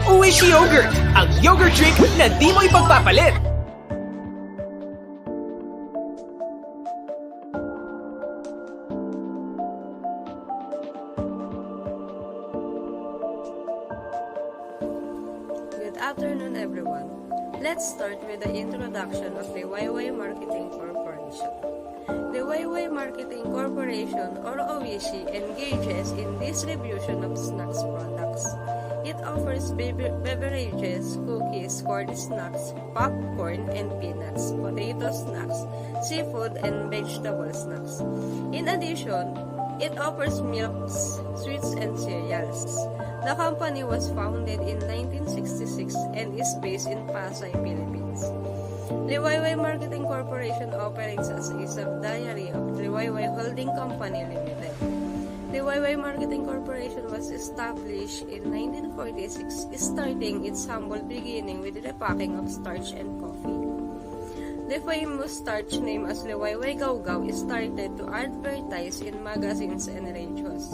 Oishi Yogurt, ang yogurt drink na di mo ipagpapalit. Good afternoon, everyone. Let's start with the introduction of the Liwayway Marketing Corporation. The Liwayway Marketing Corporation, or Oishi, engages in distribution of snacks products. It offers beverages, cookies, corn snacks, popcorn and peanuts, potato snacks, seafood, and vegetable snacks. In addition, it offers milks, sweets, and cereals. The company was founded in 1966 and is based in Pasay, Philippines. Liwayway Marketing Corporation operates as a subsidiary of Liwayway Holding Company Limited. Liwayway Marketing Corporation was established in 1946, starting its humble beginning with the repacking of starch and coffee. The famous starch name as Liwayway Gawgaw started to advertise in magazines and radios.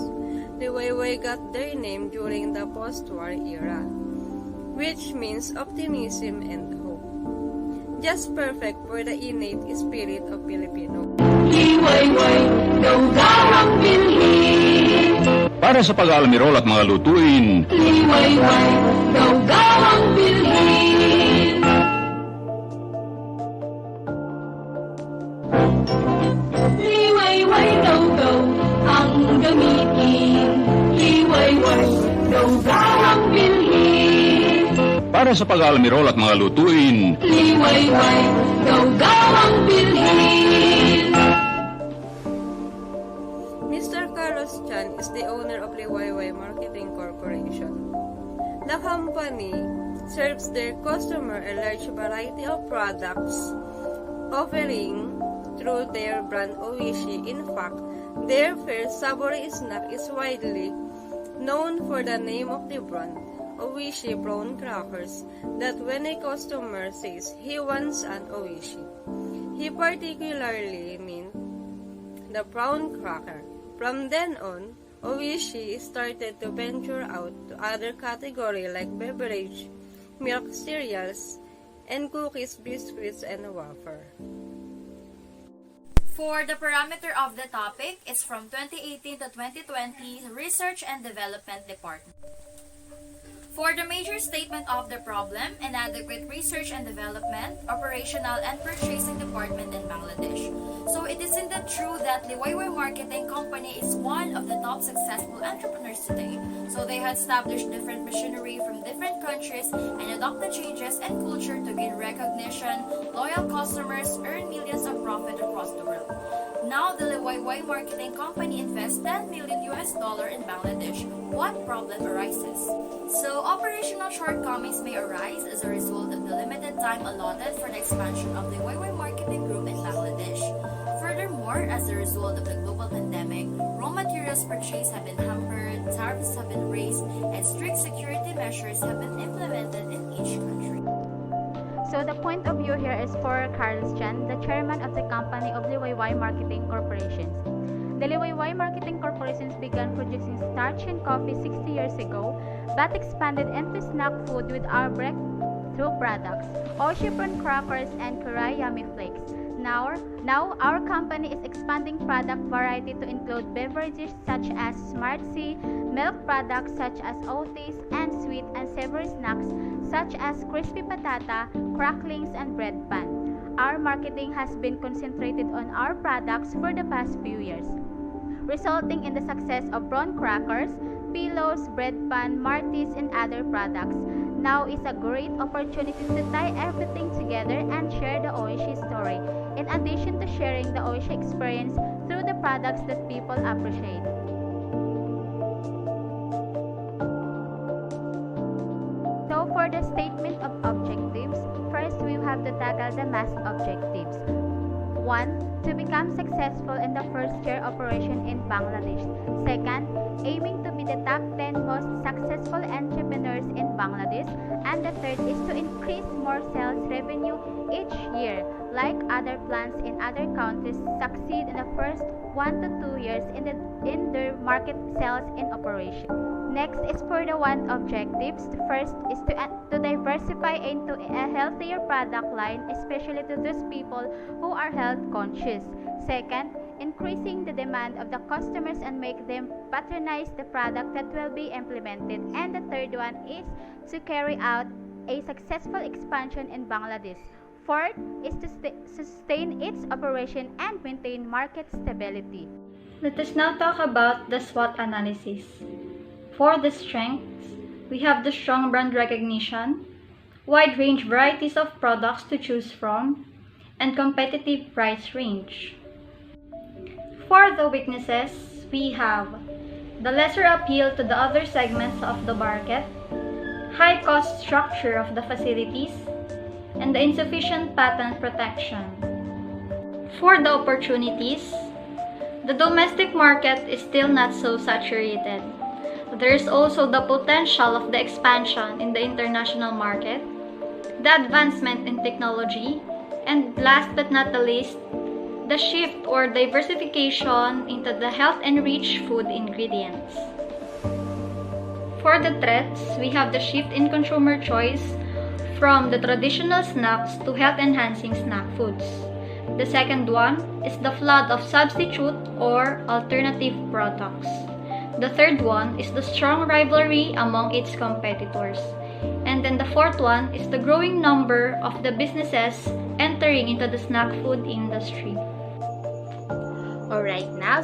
Liwayway got their name during the post-war era, which means optimism and hope. Just perfect for the innate spirit of Filipino. Liwayway, Gawgaw ang bilhin. Para sa pag-aalmirol at mga lutuin, Liwayway, Gawgaw ang bilhin. Liwayway, Gawgaw ang gamitin. Liwayway, Gawgaw ang bilhin. para sa pag-aalmirol at mga lutuin, Liwayway, Gawgaw ang bilhin. Mr. Carlos Chan is the owner of Liwayway Marketing Corporation. The company serves their customer a large variety of products, offering through their brand Oishi. In fact, their first savory snack is widely known for the name of the brand, Oishi Brown Crackers, that when a customer says he wants an Oishi, he particularly means the brown cracker. From then on, Oishi started to venture out to other categories like beverage, milk, cereals, and cookies, biscuits, and wafer. For the parameter of the topic, it's from 2018 to 2020 Research and Development Department. For the major statement of the problem, inadequate research and development, operational and purchasing department in Bangladesh. So it is indeed true that Liwayway Marketing Company is one of the top successful entrepreneurs today. So they had established different machinery from different countries and adopt the changes and culture to gain recognition, loyal customers, earn millions of profit across the world. Now the Liwayway Marketing Company invests $10 million in Bangladesh. What problem arises? So operational shortcomings may arise as a result of the limited time allotted for the expansion of the Liwayway Marketing Group in Bangladesh. Furthermore, as a result of the global pandemic, raw materials purchased have been hampered, tariffs have been raised, and strict security measures have been implemented in each country. So the point of view here is for Carlos Chan, the chairman of the company of Liwayway Marketing Corporation. The Liwayway Marketing Corporation began producing starch and coffee 60 years ago, but expanded into snack food with our breakthrough products, Oishi Brown Crackers and Kurai Yummy Flakes. Now our company is expanding product variety to include beverages such as Smart C, milk products such as Oaties, and sweet and savory snacks such as crispy patata, cracklings, and bread pan. Our marketing has been concentrated on our products for the past few years, resulting in the success of brown crackers, pillows, bread pan, Marties, and other products. Now is a great opportunity to tie everything together and share the Oishi story, in addition to sharing the Oishi experience through the products that people appreciate. So for the statement of objectives, first we have to tackle the mass objectives. 1. To become successful in the first year operation in Bangladesh. Second, aiming to be the top 10 most successful entrepreneurs in Bangladesh. And the third is to increase more sales revenue each year. Like other plants in other countries succeed in the first 1 to 2 years in their market sales in operation. Next is for the one objectives. First is to diversify into a healthier product line, especially to those people who are health conscious. Second, increasing the demand of the customers and make them patronize the product that will be implemented. And the third one is to carry out a successful expansion in Bangladesh. Fourth is to sustain its operation and maintain market stability. Let us now talk about the SWOT analysis. For the strengths, we have the strong brand recognition, wide range varieties of products to choose from, and competitive price range. For the weaknesses, we have the lesser appeal to the other segments of the market, high cost structure of the facilities, and the insufficient patent protection. For the opportunities, the domestic market is still not so saturated. There is also the potential of the expansion in the international market, the advancement in technology, and last but not the least, the shift or diversification into the health-enriched food ingredients. For the threats, we have the shift in consumer choice from the traditional snacks to health-enhancing snack foods. The second one is the flood of substitute or alternative products. The third one is the strong rivalry among its competitors. And then the fourth one is the growing number of the businesses entering into the snack food industry. Alright, now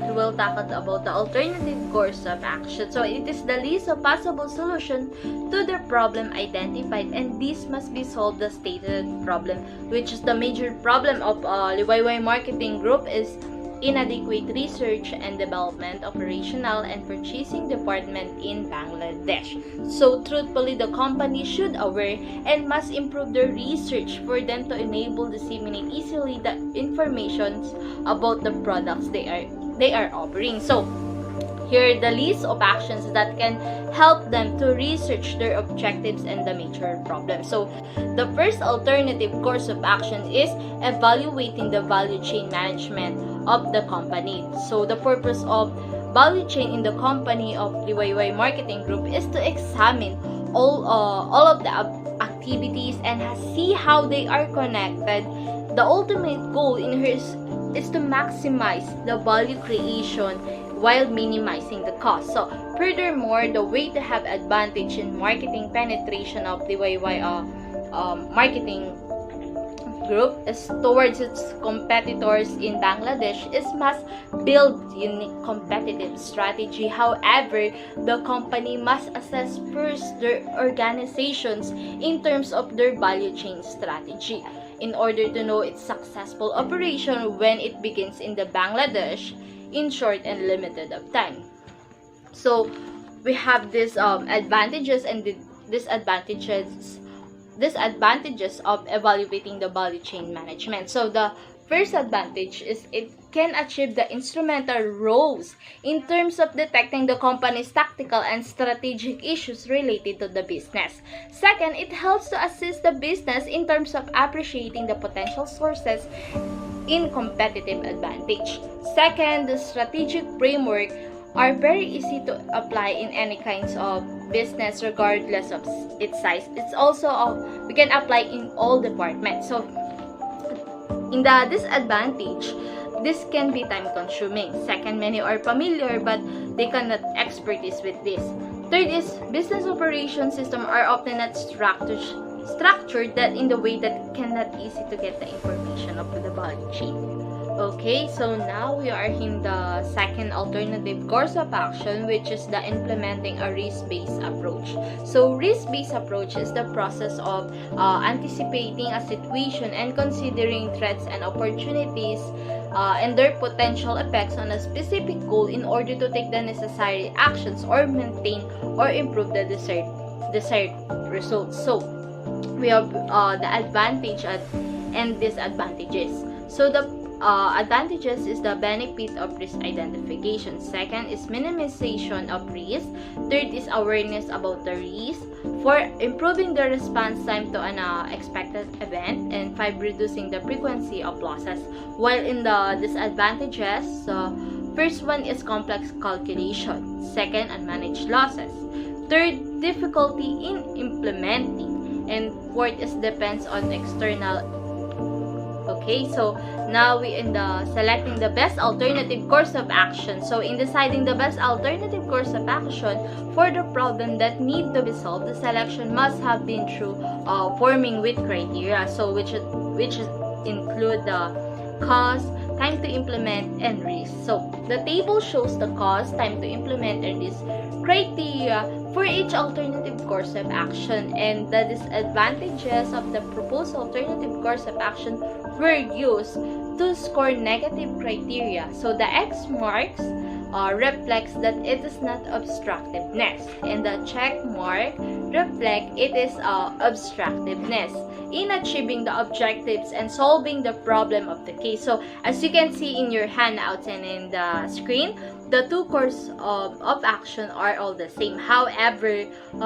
we will tackle about the alternative course of action. So it is the list of possible solutions to the problem identified, and this must be solved the stated problem, which is the major problem of Liwayway Marketing Group is inadequate research and development, operational and purchasing department in Bangladesh. So truthfully, the company should aware and must improve their research for them to enable disseminate easily the information about the products they are offering. So here are the list of actions that can help them to research their objectives and the major problems. So the first alternative course of action is evaluating the value chain management of the company. So the purpose of value chain in the company of Liwayway Marketing Group is to examine all of the activities and see how they are connected. The ultimate goal in here is to maximize the value creation while minimizing the cost. So furthermore, the way to have advantage in marketing penetration of Liwayway Marketing Group is towards its competitors in Bangladesh is must build unique competitive strategy. However, the company must assess first their organizations in terms of their value chain strategy in order to know its successful operation when it begins in the Bangladesh in short and limited of time. So we have these advantages and disadvantages of evaluating the value chain management. So the first advantage is it can achieve the instrumental roles in terms of detecting the company's tactical and strategic issues related to the business. Second, it helps to assist the business in terms of appreciating the potential sources in competitive advantage. Second, the strategic framework are very easy to apply in any kinds of business regardless of its size. It's also we can apply in all departments. So in the disadvantage, this can be time consuming. Second, many are familiar but they cannot expertise with this. Third is business operation system are often not structured that in the way that cannot easy to get the information of the value chain. Okay, so now we are in the second alternative course of action, which is the implementing a risk-based approach. So risk-based approach is the process of anticipating a situation and considering threats and opportunities and their potential effects on a specific goal in order to take the necessary actions or maintain or improve the desired results. So we have the advantage and disadvantages. So the advantages is the benefit of risk identification. Second is minimization of risk. Third is awareness about the risk. 4, improving the response time to an expected event. And 5, reducing the frequency of losses. While in the disadvantages, first one is complex calculation. Second, unmanaged losses. Third, difficulty in implementing. And fourth is depends on external. Okay, so now we in the selecting the best alternative course of action. So in deciding the best alternative course of action for the problem that need to be solved, the selection must have been through forming with criteria. So which include the cost, time to implement, and risk. So the table shows the cost, time to implement, and risk criteria for each alternative course of action, and the disadvantages of the proposed alternative course of action were used to score negative criteria. So the X marks reflects that it is not obstructiveness, and the check mark reflect it is obstructiveness in achieving the objectives and solving the problem of the case. So as you can see in your handouts and in the screen, the two course of action are all the same. However,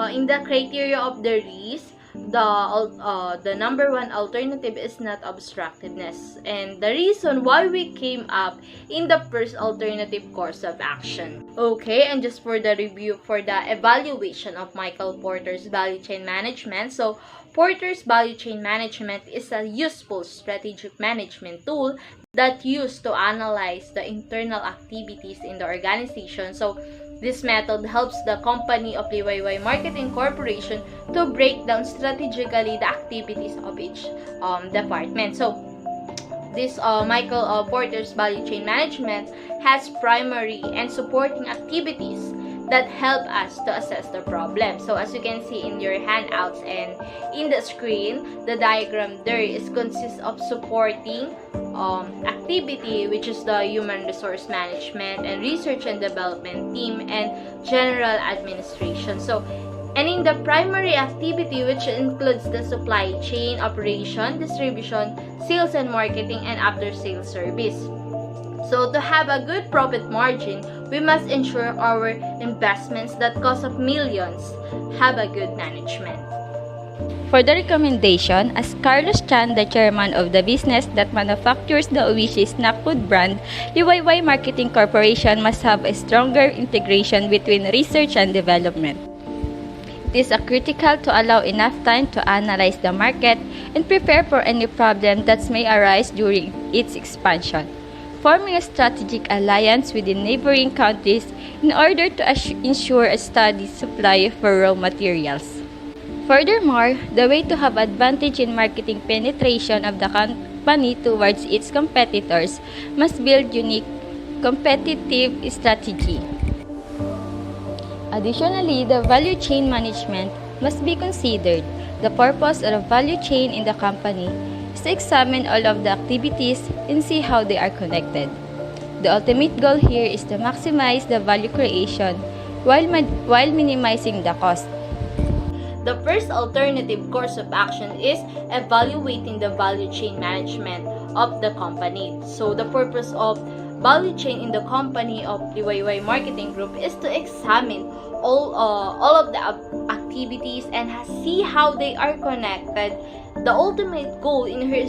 in the criteria of the risk, the number one alternative is not obstructiveness, and the reason why we came up in the first alternative course of action. Okay, and just for the review for the evaluation of Michael Porter's value chain management. So Porter's value chain management is a useful strategic management tool that used to analyze the internal activities in the organization. So this method helps the company of Liwayway Marketing Corporation to break down strategically the activities of each department. So this Michael Porter's value chain management has primary and supporting activities that help us to assess the problem. So as you can see in your handouts and in the screen, the diagram there consists of supporting activity, which is the human resource management and research and development team and general administration. So and in the primary activity, which includes the supply chain, operation, distribution, sales and marketing, and after sales service. So to have a good profit margin, we must ensure our investments that cost of millions have a good management. For the recommendation, as Carlos Chan, the chairman of the business that manufactures the Oishi snack food brand, Liwayway Marketing Corporation must have a stronger integration between research and development. It is critical to allow enough time to analyze the market and prepare for any problem that may arise during its expansion. Forming a strategic alliance with the neighboring countries in order to ensure a steady supply for raw materials. Furthermore, the way to have advantage in marketing penetration of the company towards its competitors must build unique competitive strategy. Additionally, the value chain management must be considered. The purpose of the value chain in the company is to examine all of the activities and see how they are connected. The ultimate goal here is to maximize the value creation while minimizing the cost. The first alternative course of action is evaluating the value chain management of the company. So the purpose of value chain in the company of Liwayway Marketing Group is to examine all of the activities and see how they are connected. The ultimate goal in here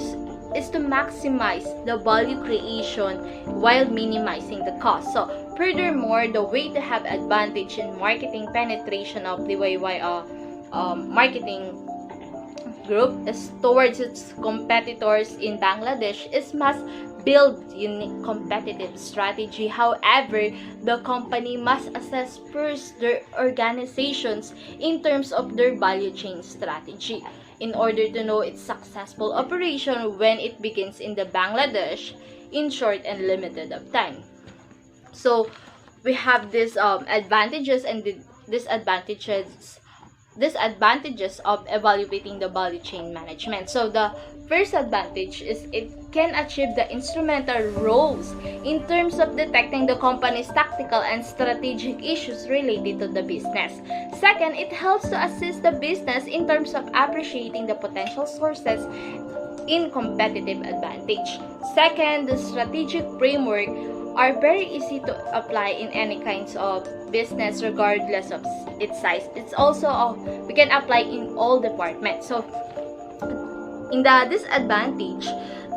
is to maximize the value creation while minimizing the cost. So furthermore, the way to have advantage in marketing penetration of Liwayway Marketing Group is towards its competitors in Bangladesh must build unique competitive strategy. However, the company must assess first their organizations in terms of their value chain strategy in order to know its successful operation when it begins in the Bangladesh in short and limited of time. So we have these advantages and disadvantages of evaluating the value chain management. So the first advantage is it can achieve the instrumental roles in terms of detecting the company's tactical and strategic issues related to the business. Second, it helps to assist the business in terms of appreciating the potential sources in competitive advantage. Second, the strategic framework are very easy to apply in any kinds of business regardless of its size. It's also we can apply in all departments. So in the disadvantage,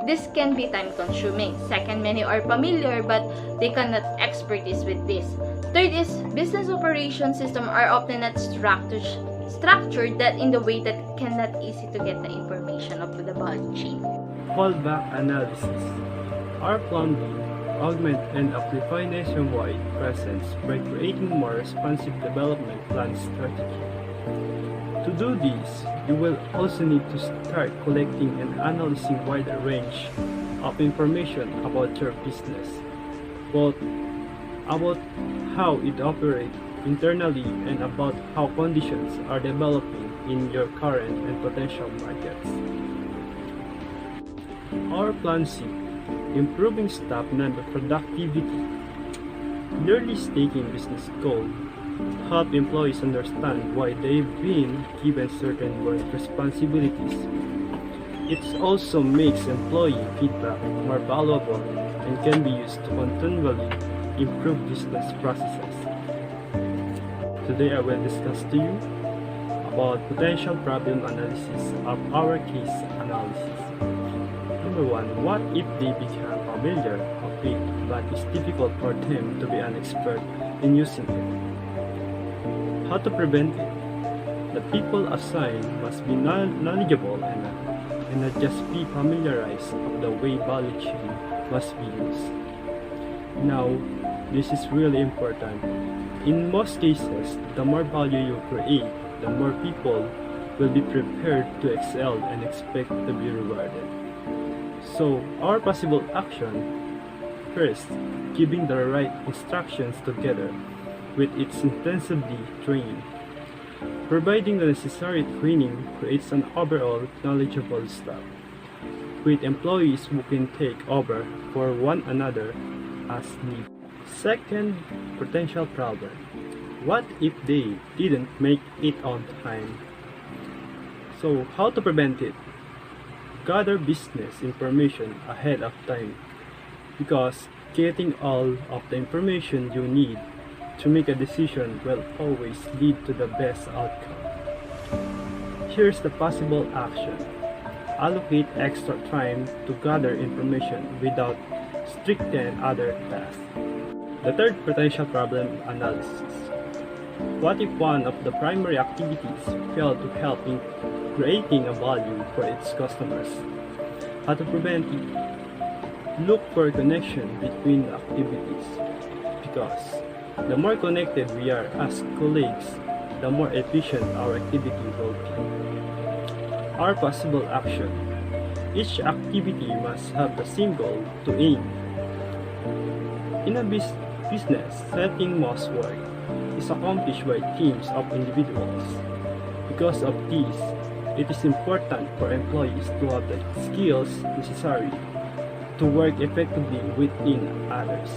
this can be time consuming. Second, many are familiar but they cannot expertise with this. Third is business operation system are often not structured that in the way that cannot easy to get the information of the value chain. Fallback analysis. Our plan B augment and amplify nationwide presence by creating more responsive development plan strategy. To do this, you will also need to start collecting and analyzing wider range of information about your business, both about how it operates internally and about how conditions are developing in your current and potential markets. Our plan C, improving staff member productivity. Clearly stating business goals help employees understand why they've been given certain work responsibilities. It also makes employee feedback more valuable and can be used to continually improve business processes. Today I will discuss to you about potential problem analysis of our case analysis. Number 1, what if they become familiar of it but it's difficult for them to be an expert in using it? How to prevent it? The people assigned must be knowledgeable enough and not just be familiarized of the way value chain must be used. Now, this is really important. In most cases, the more value you create, the more people will be prepared to excel and expect to be rewarded. So, our possible action: first, giving the right instructions together with its intensively training. Providing the necessary training creates an overall knowledgeable staff, with employees who can take over for one another as needed. Second potential problem: what if they didn't make it on time? So, how to prevent it? Gather business information ahead of time, because getting all of the information you need to make a decision will always lead to the best outcome. Here's the possible action: allocate extra time to gather information without stricten other tasks. The third potential problem analysis: what if one of the primary activities failed to help in creating a value for its customers? How to prevent it? Look for a connection between the activities, because the more connected we are as colleagues, the more efficient our activity will be. Our possible action: each activity must have the same goal to aim. In a business setting, most work is accomplished by teams of individuals. Because of this, it is important for employees to have the skills necessary to work effectively within others.